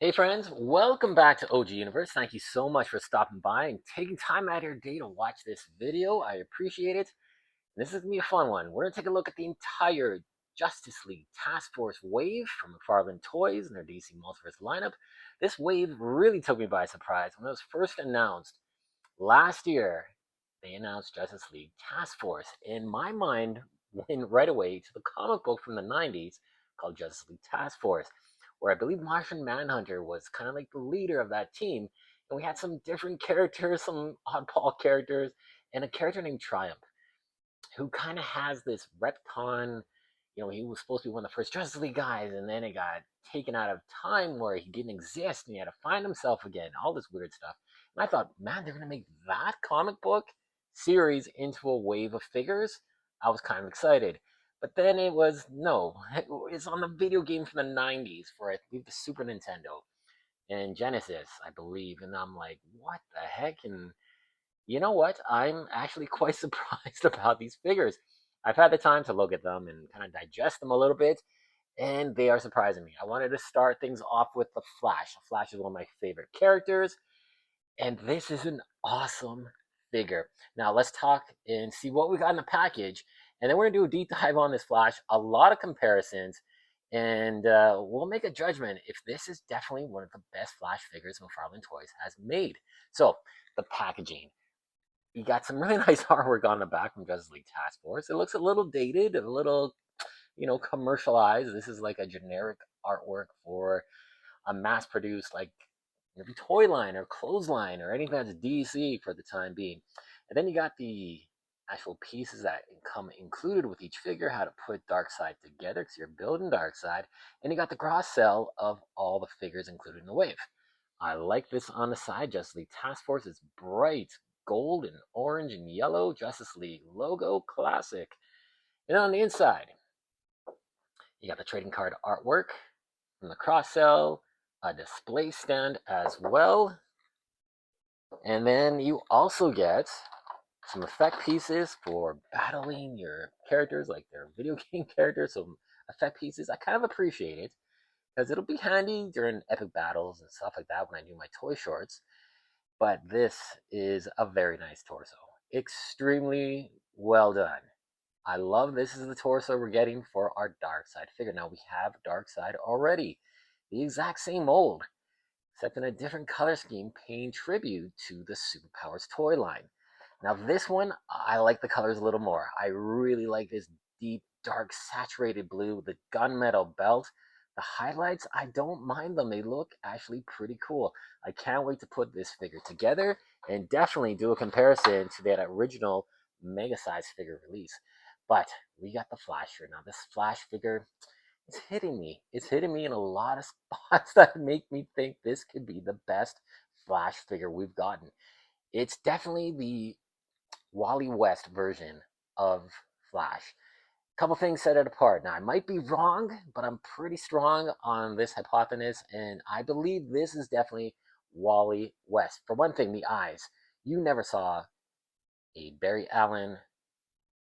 Hey friends, welcome back to OG Universe. Thank you so much for stopping by and taking time out of your day to watch this video. I appreciate it. This is going to be a fun one. We're going to take a look at the entire Justice League Task Force wave from McFarlane Toys and their DC Multiverse lineup. This wave really took me by surprise. When it was first announced last year, they announced Justice League Task Force. In my mind, went right away to the comic book from the 90s called Justice League Task Force, where I believe Martian Manhunter was kind of like the leader of that team. And we had some different characters, some oddball characters, and a character named Triumph, who kind of has this retcon. He was supposed to be one of the first Justice League guys, and then it got taken out of time where he didn't exist, and he had to find himself again, all this weird stuff. And I thought, man, they're going to make that comic book series into a wave of figures. I was kind of excited. But then it was, no, it's on the video game from the 90s for, I believe, the Super Nintendo and Genesis, I believe. And I'm like, what the heck? And you know what? I'm actually quite surprised about these figures. I've had the time to look at them and kind of digest them a little bit, and they are surprising me. I wanted to start things off with the Flash. The Flash is one of my favorite characters, and this is an awesome figure. Now, let's talk and see what we got in the package, and then we're going to do a deep dive on this Flash, a lot of comparisons, and we'll make a judgment if this is definitely one of the best Flash figures McFarlane Toys has made. So, the packaging. You got some really nice artwork on the back from Justice League Task Force. It looks a little dated, a little, commercialized. This is like a generic artwork for a mass-produced, like, maybe toy line or clothesline or anything that's DC for the time being. And then you got the actual pieces that come included with each figure, how to put Darkseid together because you're building Darkseid. And you got the cross sell of all the figures included in the wave. I like this on the side. Justice League Task Force is bright gold and orange and yellow. Justice League logo, classic. And on the inside, you got the trading card artwork from the cross sell, a display stand as well. And then you also get some effect pieces for battling your characters, like their video game characters. Some effect pieces. I kind of appreciate it because it'll be handy during epic battles and stuff like that when I do my toy shorts. But this is a very nice torso. Extremely well done. I love this is the torso we're getting for our Darkseid figure. Now we have Darkseid already. The exact same mold, except in a different color scheme, paying tribute to the Superpowers toy line. Now this one, I like the colors a little more. I really like this deep, dark, saturated blue with the gunmetal belt. The highlights, I don't mind them. They look actually pretty cool. I can't wait to put this figure together and definitely do a comparison to that original mega size figure release. But we got the Flash here. Now this Flash figure, it's hitting me. It's hitting me in a lot of spots that make me think this could be the best Flash figure we've gotten. It's definitely the Wally West version of Flash. A couple things set it apart. Now, I might be wrong, but I'm pretty strong on this hypothesis, and I believe this is definitely Wally West. For one thing, the eyes. You never saw a Barry Allen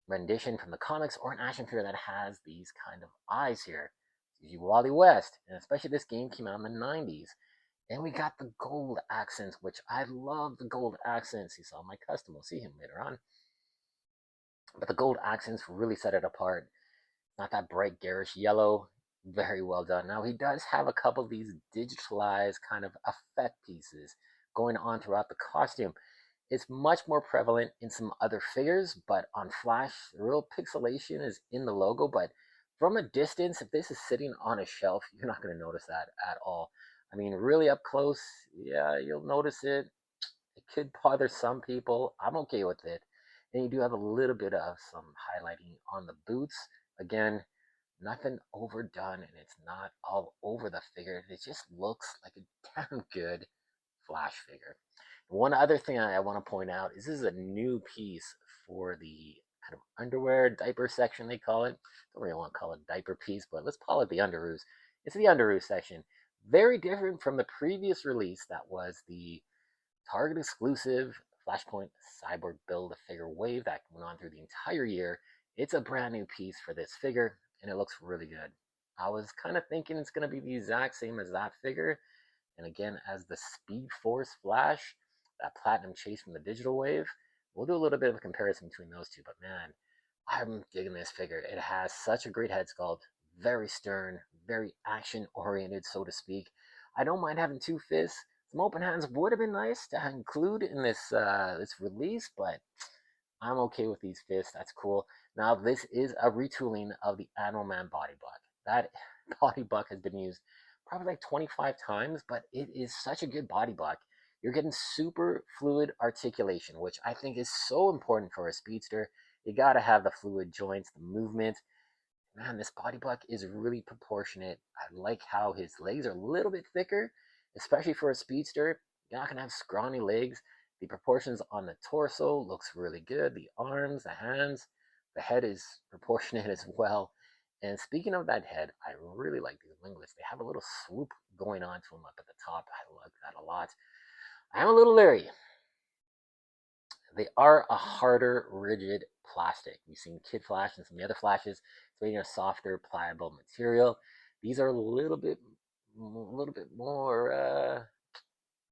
rendition from the comics or an action figure that has these kind of eyes here. It's usually Wally West, and especially this game came out in the 90s. And we got the gold accents, which I love the gold accents. You saw my custom. We'll see him later on. But the gold accents really set it apart. Not that bright garish yellow. Very well done. Now he does have a couple of these digitalized kind of effect pieces going on throughout the costume. It's much more prevalent in some other figures, but on Flash, the real pixelation is in the logo. But from a distance, if this is sitting on a shelf, you're not going to notice that at all. I mean, really up close, yeah, you'll notice it. It could bother some people. I'm okay with it. And you do have a little bit of some highlighting on the boots. Again, nothing overdone, and it's not all over the figure. It just looks like a damn good Flash figure. One other thing I want to point out is this is a new piece for the kind of underwear diaper section, they call it. Don't really want to call it a diaper piece, but let's call it the underoos. It's the underoos section. Very different from the previous release that was the Target exclusive Flashpoint Cyborg Build-A-Figure wave that went on through the entire year. It's a brand new piece for this figure, and it looks really good. I was kind of thinking it's going to be the exact same as that figure, And again, as the Speed Force Flash, that Platinum Chase from the Digital Wave. We'll do a little bit of a comparison between those two, but man, I'm digging this figure. It has such a great head sculpt, very stern, very action oriented, so to speak. I don't mind having two fists. Some open hands would have been nice to include in this release, but I'm okay with these fists. That's cool. Now, this is a retooling of the Animal Man body buck. That body buck has been used probably like 25 times, but it is such a good body buck. You're getting super fluid articulation, which I think is so important for a speedster. You got to have the fluid joints, the movement. Man, this body buck is really proportionate. I like how his legs are a little bit thicker, especially for a speedster. You're not going to have scrawny legs. The proportions on the torso looks really good. The arms, the hands, the head is proportionate as well. And speaking of that head, I really like these winglets. They have a little swoop going on to them up at the top. I like that a lot. I'm a little leery. They are a harder, rigid plastic. We've seen Kid Flash and some of the other Flashes. It's made in a softer, pliable material. These are a little bit more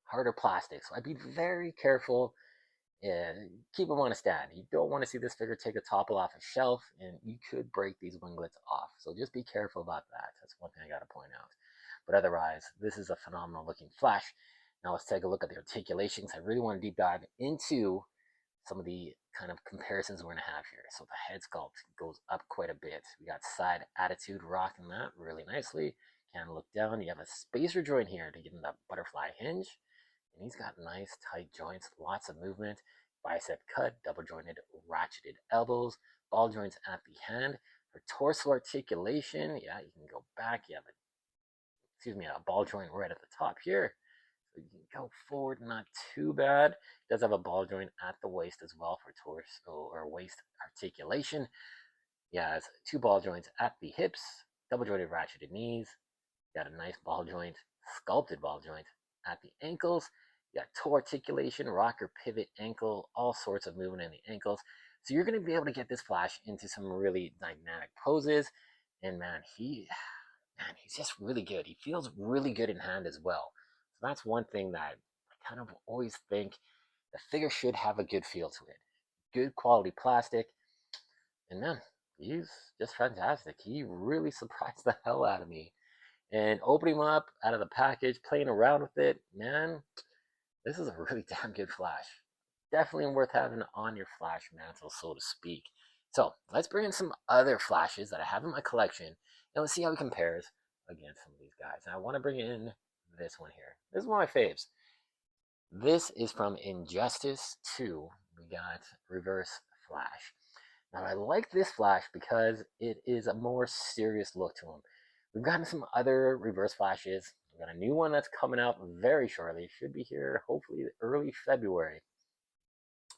harder plastic. So I'd be very careful and keep them on a stand. You don't want to see this figure take a topple off a shelf, and you could break these winglets off. So just be careful about that. That's one thing I got to point out. But otherwise, this is a phenomenal looking Flash. Now let's take a look at the articulations. I really want to deep dive into some of the kind of comparisons we're going to have here. So the head sculpt goes up quite a bit. We got side attitude rocking that really nicely. Can look down. You have a spacer joint here to give him that butterfly hinge. And he's got nice tight joints, lots of movement. Bicep cut, double jointed, ratcheted elbows, ball joints at the hand. For torso articulation, yeah, you can go back. You have a ball joint right at the top here. So you can go forward, not too bad. It does have a ball joint at the waist as well for torso or waist articulation. Yeah, it's two ball joints at the hips, double jointed ratcheted knees. Got a nice ball joint, sculpted ball joint at the ankles. You got toe articulation, rocker, pivot, ankle, all sorts of movement in the ankles. So you're going to be able to get this Flash into some really dynamic poses. And man, he's just really good. He feels really good in hand as well. So that's one thing that I kind of always think the figure should have a good feel to it. Good quality plastic. And man, he's just fantastic. He really surprised the hell out of me. And opening him up out of the package, playing around with it, man, this is a really damn good Flash. Definitely worth having on your Flash mantle, so to speak. So let's bring in some other Flashes that I have in my collection, and let's see how he compares against some of these guys. And I want to bring in this one here. This is one of my faves. This is from Injustice 2. We got Reverse Flash. Now I like this Flash because it is a more serious look to him. We've gotten some other Reverse Flashes. We've got a new one that's coming out very shortly. Should be here hopefully early February.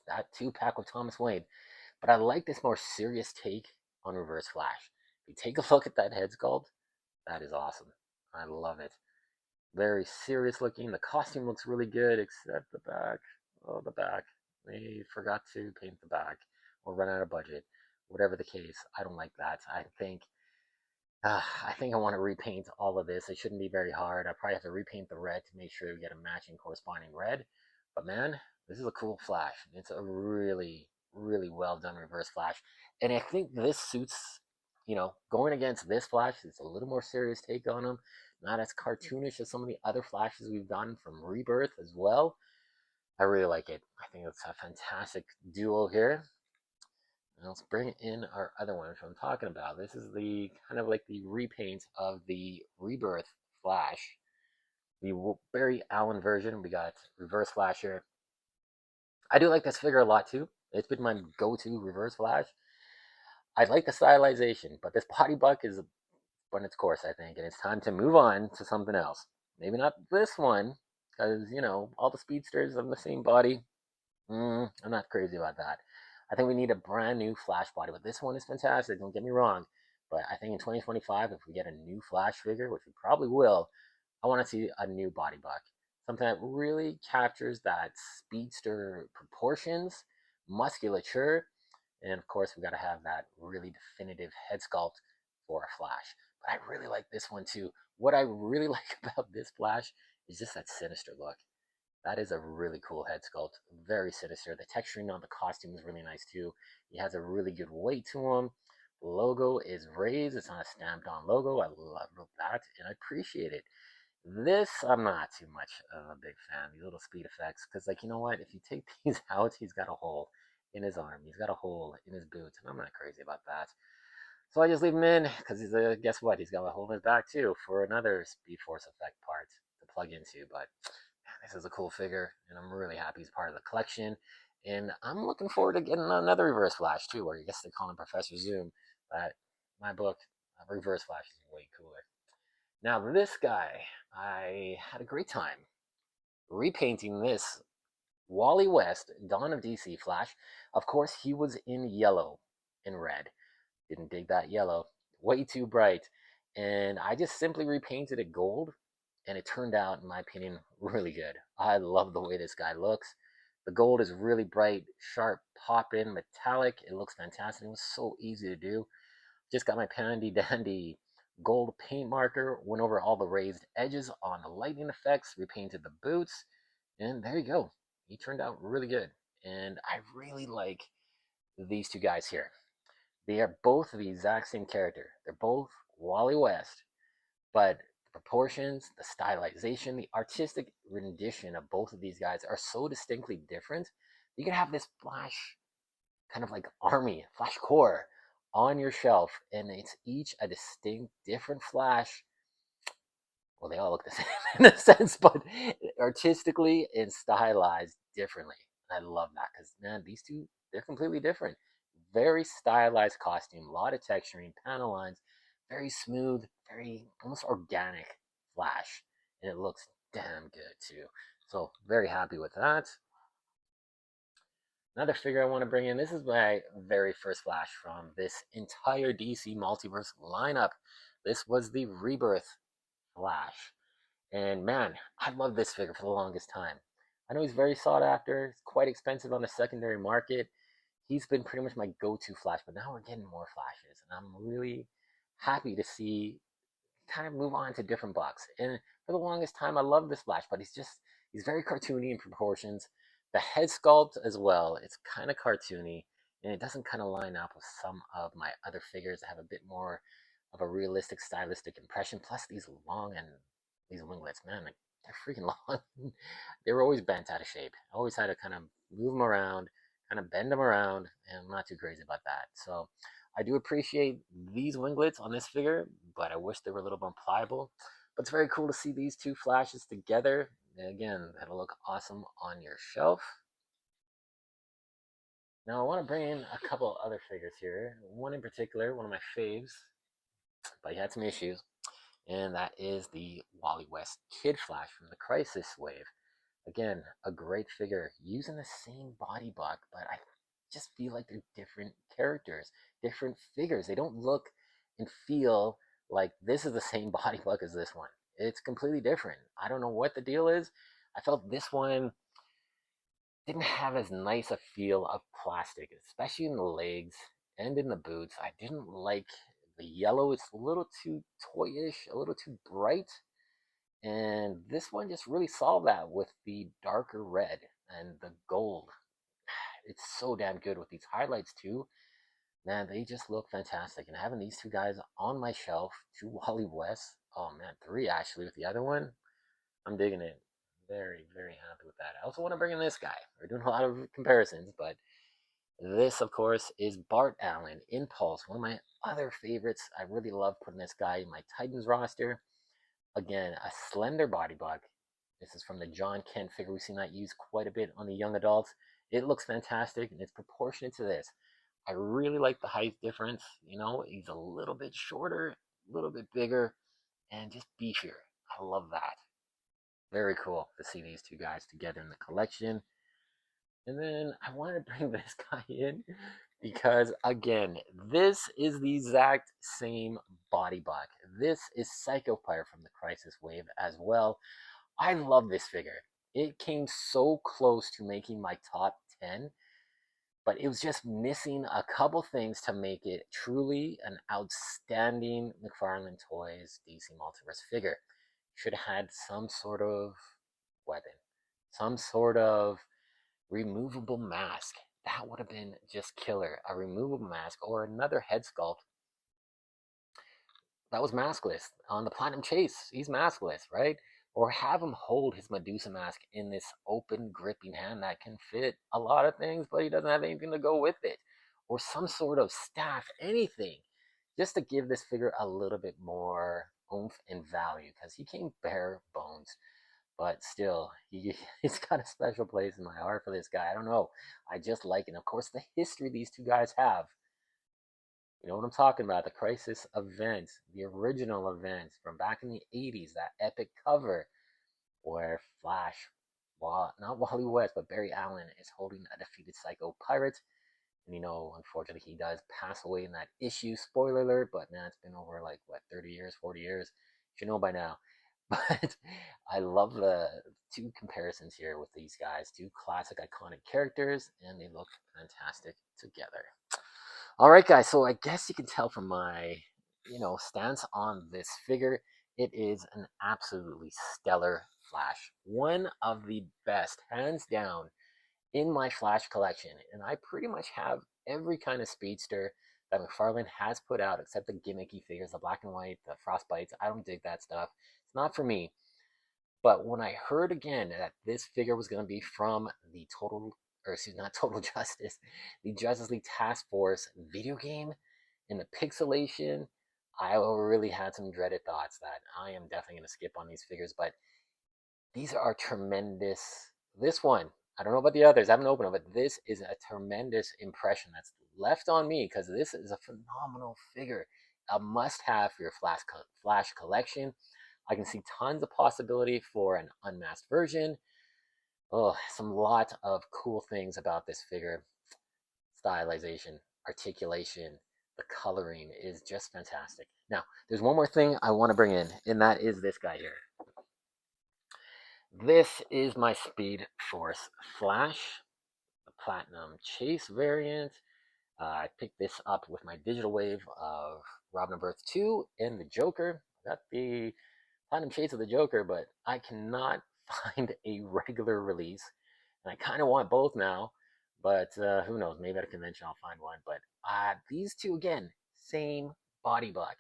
That 2-pack with Thomas Wayne. But I like this more serious take on Reverse Flash. If you take a look at that head sculpt, that is awesome. I love it. Very serious looking. The costume looks really good, except the back. Oh, the back. They forgot to paint the back or run out of budget. Whatever the case, I don't like that. I think I want to repaint all of this. It shouldn't be very hard. I probably have to repaint the red to make sure we get a matching corresponding red. But man, this is a cool Flash. It's a really, really well done Reverse Flash. And I think this suits, going against this Flash, it's a little more serious take on him. Not as cartoonish as some of the other Flashes we've done from Rebirth as well. I really like it. I think it's a fantastic duo here. Now let's bring in our other one, which I'm talking about. This is the kind of like the repaint of the Rebirth Flash. The Barry Allen version. We got Reverse Flash here. I do like this figure a lot too. It's been my go-to Reverse Flash. I like the stylization, but this body buck is run its course, I think, and it's time to move on to something else. Maybe not this one, because, all the speedsters have the same body. I'm not crazy about that. I think we need a brand new Flash body, but this one is fantastic, don't get me wrong. But I think in 2025, if we get a new Flash figure, which we probably will, I want to see a new body buck. Something that really captures that speedster proportions, musculature, and of course, we got to have that really definitive head sculpt for a Flash. But I really like this one too. What I really like about this Flash is just that sinister look. That is a really cool head sculpt. Very sinister. The texturing on the costume is really nice too. He has a really good weight to him. The logo is raised. It's not a stamped on logo. I love that and I appreciate it. This, I'm not too much of a big fan. These little speed effects. Because, like, you know what? If you take these out, he's got a hole in his arm. He's got a hole in his boots. And I'm not crazy about that. So I just leave him in because he's a, guess what? He's got a hole in his back too for another Speed Force effect part to plug into. But man, this is a cool figure, and I'm really happy he's part of the collection. And I'm looking forward to getting another Reverse Flash too, or I guess they call him Professor Zoom. But my book, Reverse Flash is way cooler. Now this guy, I had a great time repainting this Wally West, Dawn of DC Flash. Of course, he was in yellow and red. Didn't dig that yellow. Way too bright. And I just simply repainted it gold. And it turned out, in my opinion, really good. I love the way this guy looks. The gold is really bright, sharp, pop-in, metallic. It looks fantastic. It was so easy to do. Just got my handy dandy gold paint marker, went over all the raised edges on the lightning effects, repainted the boots, and there you go. He turned out really good. And I really like these two guys here. They are both the exact same character. They're both Wally West, but the proportions, the stylization, the artistic rendition of both of these guys are so distinctly different. You can have this Flash kind of like army, Flash Corps on your shelf, and it's each a distinct, different Flash. Well, they all look the same in a sense, but artistically and stylized differently. I love that because, man, these two, they're completely different. Very stylized costume, a lot of texturing, panel lines, very smooth, very almost organic Flash, and it looks damn good too. So very happy with that. Another figure I want to bring in, this is my very first Flash from this entire DC Multiverse lineup. This was the Rebirth Flash. And man, I love this figure for the longest time. I know he's very sought after, it's quite expensive on the secondary market. He's been pretty much my go-to Flash, but now we're getting more Flashes, and I'm really happy to see kind of move on to different bucks. And for the longest time, I loved this Flash, but he's very cartoony in proportions. The head sculpt as well, it's kind of cartoony, and it doesn't kind of line up with some of my other figures that have a bit more of a realistic, stylistic impression. Plus these long and these winglets, man, like, they're freaking long. They were always bent out of shape. I always had to kind of move them around, kind of bend them around, and I'm not too crazy about that. So I do appreciate these winglets on this figure, but I wish they were a little more pliable. But it's very cool to see these two Flashes together. And again, that'll look awesome on your shelf. Now I want to bring in a couple other figures here. One in particular, one of my faves, but he had some issues, and that is the Wally West Kid Flash from the Crisis Wave. Again, a great figure using the same body buck, but I just feel like they're different characters, different figures. They don't look and feel like this is the same body buck as this one. It's completely different. I don't know what the deal is. I felt this one didn't have as nice a feel of plastic, especially in the legs and in the boots. I didn't like the yellow. It's a little too toyish, a little too bright. And this one just really solved that with the darker red and the gold. It's so damn good with these highlights too. Man, they just look fantastic. And having these two guys on my shelf, two Wally West, oh man, three actually with the other one, I'm digging it. Very, very happy with that. I also want to bring in this guy. We're doing a lot of comparisons, but this, of course, is Bart Allen, Impulse, one of my other favorites. I really love putting this guy in my Titans roster. Again, a slender body buck. This is from the John Kent figure. We've seen that used quite a bit on the young adults. It looks fantastic, and it's proportionate to this. I really like the height difference. You know, he's a little bit shorter, a little bit bigger, and just beefier. I love that. Very cool to see these two guys together in the collection. And then I wanted to bring this guy in because, again, this is the exact same body buck. This is Psycho Pirate from the Crisis Wave as well. I love this figure. It came so close to making my top 10, but it was just missing a couple things to make it truly an outstanding McFarlane Toys DC Multiverse figure. should have had some sort of weapon, some sort of removable mask. That would have been just killer. A removable mask or another head sculpt that was maskless. On the Platinum Chase, he's maskless, right? Or have him hold his Medusa mask in this open gripping hand that can fit a lot of things, but he doesn't have anything to go with it. Or some sort of staff, anything, just to give this figure a little bit more oomph and value, because he came bare bones. But still, he's got a special place in my heart for this guy. I don't know. I just like it. Of course, the history these two guys have. You know what I'm talking about? The Crisis event, the original event from back in the 80s, that epic cover where Flash, well, not Wally West, but Barry Allen is holding a defeated Psycho Pirate. And unfortunately, he does pass away in that issue. Spoiler alert, but now it's been over like, what, 30 years, 40 years? You should know by now. But I love the two comparisons here with these guys, two classic iconic characters, and they look fantastic together. All right, guys, so I guess you can tell from my, stance on this figure, it is an absolutely stellar Flash. One of the best, hands down, in my Flash collection. And I pretty much have every kind of speedster that McFarlane has put out, except the gimmicky figures, the black and white, the frostbites. I don't dig that stuff. It's not for me. But when I heard again that this figure was going to be from the not Total Justice, the Justice League Task Force video game and the pixelation, I really had some dreaded thoughts that I am definitely going to skip on these figures. But these are tremendous. This one, I don't know about the others, I haven't opened them, but this is a tremendous impression that's left on me because this is a phenomenal figure. A must-have for your Flash collection. I can see tons of possibility for an unmasked version. Oh, some lot of cool things about this figure. Stylization, articulation, the coloring is just fantastic. Now, there's one more thing I want to bring in, and that is this guy here. This is my Speed Force Flash, the Platinum Chase variant. I picked this up with my digital wave of Robin of Earth 2 and the Joker. I got the Platinum Chase of the Joker, but I cannot find a regular release. And I kind of want both now, but who knows? Maybe at a convention I'll find one. But these two, again, same body block.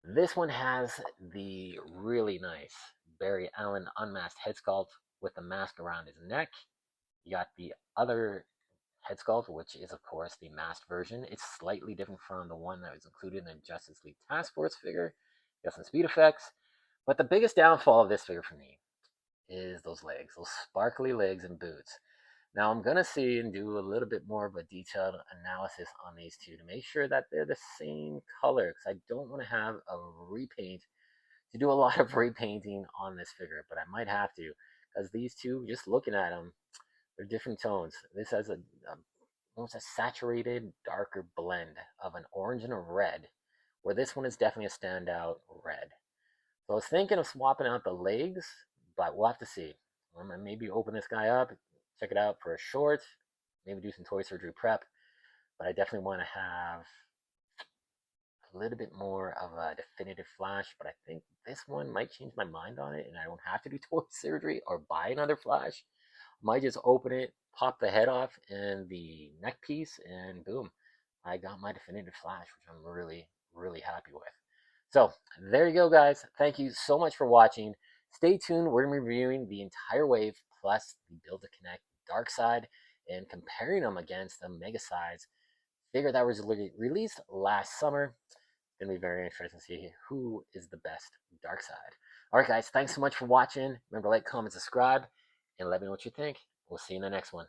This one has the really nice Barry Allen unmasked head sculpt with the mask around his neck. You got the other head sculpt, which is, of course, the masked version. It's slightly different from the one that was included in the Justice League Task Force figure. Got some speed effects. But the biggest downfall of this figure for me is those legs, those sparkly legs and boots. Now I'm going to see and do a little bit more of a detailed analysis on these two to make sure that they're the same color, because I don't want to have a repaint, to do a lot of repainting on this figure, but I might have to, because these two, just looking at them, they're different tones. This has almost a saturated, darker blend of an orange and a red, where this one is definitely a standout red. So I was thinking of swapping out the legs, but we'll have to see. I'm going to maybe open this guy up, check it out for a short, maybe do some toy surgery prep, but I definitely want to have a little bit more of a definitive Flash, but I think this one might change my mind on it, and I don't have to do toy surgery or buy another Flash. I might just open it, pop the head off and the neck piece, and boom, I got my definitive Flash, which I'm really, really happy with. So there you go, guys. Thank you so much for watching. Stay tuned. We're going to be reviewing the entire wave plus the Build-A-Connect Dark Side and comparing them against the Mega Size figure that was released last summer. It's going to be very interesting to see who is the best Dark Side. All right, guys. Thanks so much for watching. Remember, like, comment, subscribe, and let me know what you think. We'll see you in the next one.